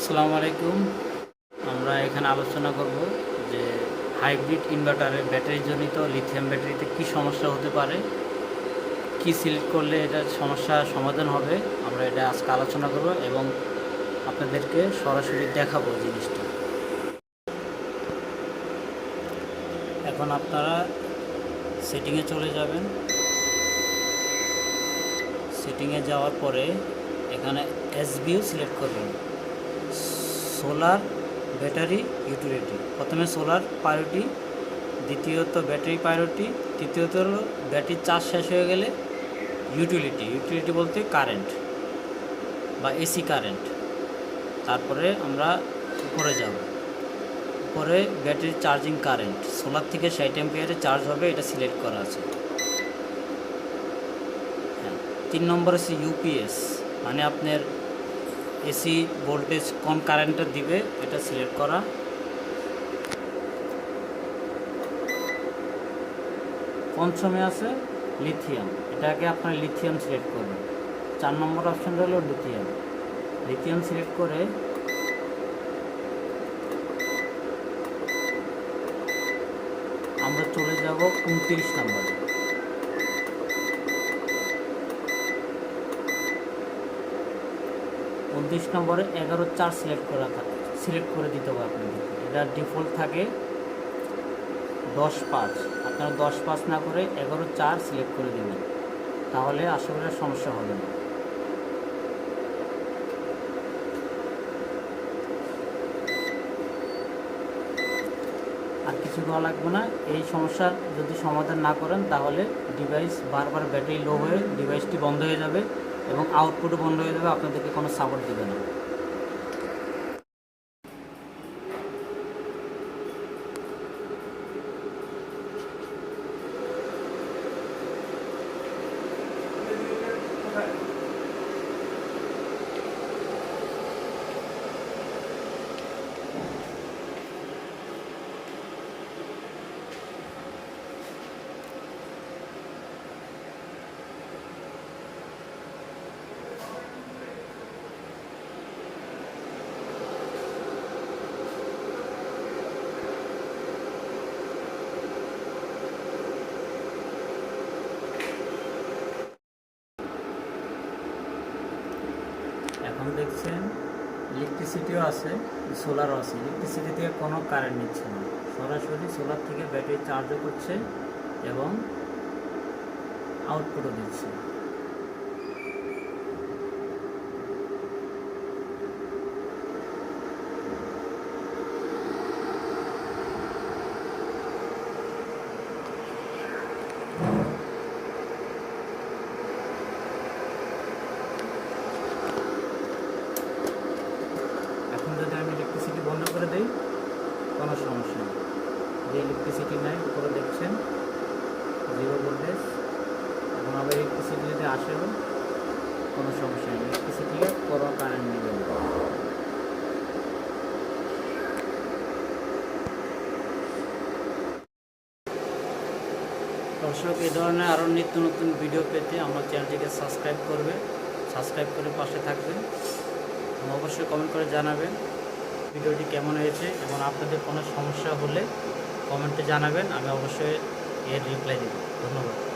আসসালামু আলাইকুম। আমরা এখানে আলোচনা করব যে হাইব্রিড ইনভার্টারের ব্যাটারিজনিত লিথিয়াম ব্যাটারিতে কি সমস্যা হতে পারে, কি সিলেক্ট করলে এটার সমস্যার সমাধান হবে। আমরা এটা আজকে আলোচনা করব এবং আপনাদেরকে সরাসরি দেখাবো জিনিসটা। এখন আপনারা সেটিংয়ে চলে যাবেন। সেটিংয়ে যাওয়ার পরে এখানে এসবিইউ সিলেক্ট করবেন, সোলার ব্যাটারি ইউটিলিটি। প্রথমে সোলার প্রায়োরিটি, দ্বিতীয়ত ব্যাটারি প্রায়োরিটি, তৃতীয়ত হলো ব্যাটারি চার্জ শেষ হয়ে গেলে ইউটিলিটি। ইউটিলিটি বলতে কারেন্ট বা এসি কারেন্ট। তারপরে আমরা উপরে যাব, উপরে ব্যাটারি চার্জিং কারেন্ট, সোলার থেকে 60 অ্যাম্পিয়ারে চার্জ হবে, এটা সিলেক্ট করা আছে। হ্যাঁ, 3 নম্বর আছে ইউপিএস, মানে আপনার এসি ভোল্টেজ কোন কারেন্টটা দিবে এটা সিলেক্ট করা। পঞ্চমে আছে লিথিয়াম, এটাকে আপনার লিথিয়াম সিলেক্ট করবেন। 4 নম্বর অপশানটা হলো লিথিয়াম। লিথিয়াম সিলেক্ট করে আমরা চলে যাব 29 নম্বরে। 29 নম্বরে 11/4 সিলেক্ট করে দিতে হবে আপনাদের। এটা ডিফল্ট থাকে 10/5, আপনারা 10/5 না করে 11/4 সিলেক্ট করে দেবেন, তাহলে আসলে সমস্যা হবে না। আর কিছু দেওয়া লাগবে না। এই সমস্যার যদি সমাধান না করেন তাহলে ডিভাইস বারবার ব্যাটারি লো হয়ে ডিভাইসটি বন্ধ হয়ে যাবে এবং আউটপুটও বন্ধ হয়ে যাবে, আপনাদেরকে কোনো সাপোর্ট দেবে না। এখন দেখছেন ইলেকট্রিসিটিও আছে, সোলারও আছে। ইলেকট্রিসিটি থেকে কোনো কারেন্ট নিচ্ছে না, সরাসরি সোলার থেকে ব্যাটারি চার্জও করছে এবং আউটপুটও দিচ্ছে। এখন যদি আমি ইলেকট্রিসিটি বন্ধ করে দিই কোনো সমস্যা নেই। যে ইলেকট্রিসিটি নাই উপরে দেখছেন 0 ভোল্টেজ। এখন আবার ইলেকট্রিসিটি যদি আসেও কোনো সমস্যা নেই, ইলেকট্রিসিটিকে কোনো কারেন্ট নেবে না। দর্শক, এই ধরনের আরও নিত্য নতুন ভিডিও পেতে আমার চ্যানেলটিকে সাবস্ক্রাইব করবে, সাবস্ক্রাইব করে পাশে থাকবেন এবং অবশ্যই কমেন্ট করে জানাবেন ভিডিওটি কেমন হয়েছে এবং আপনাদের কোনো সমস্যা হলে কমেন্টে জানাবেন, আমি অবশ্যই এর রিপ্লাই দেব। ধন্যবাদ।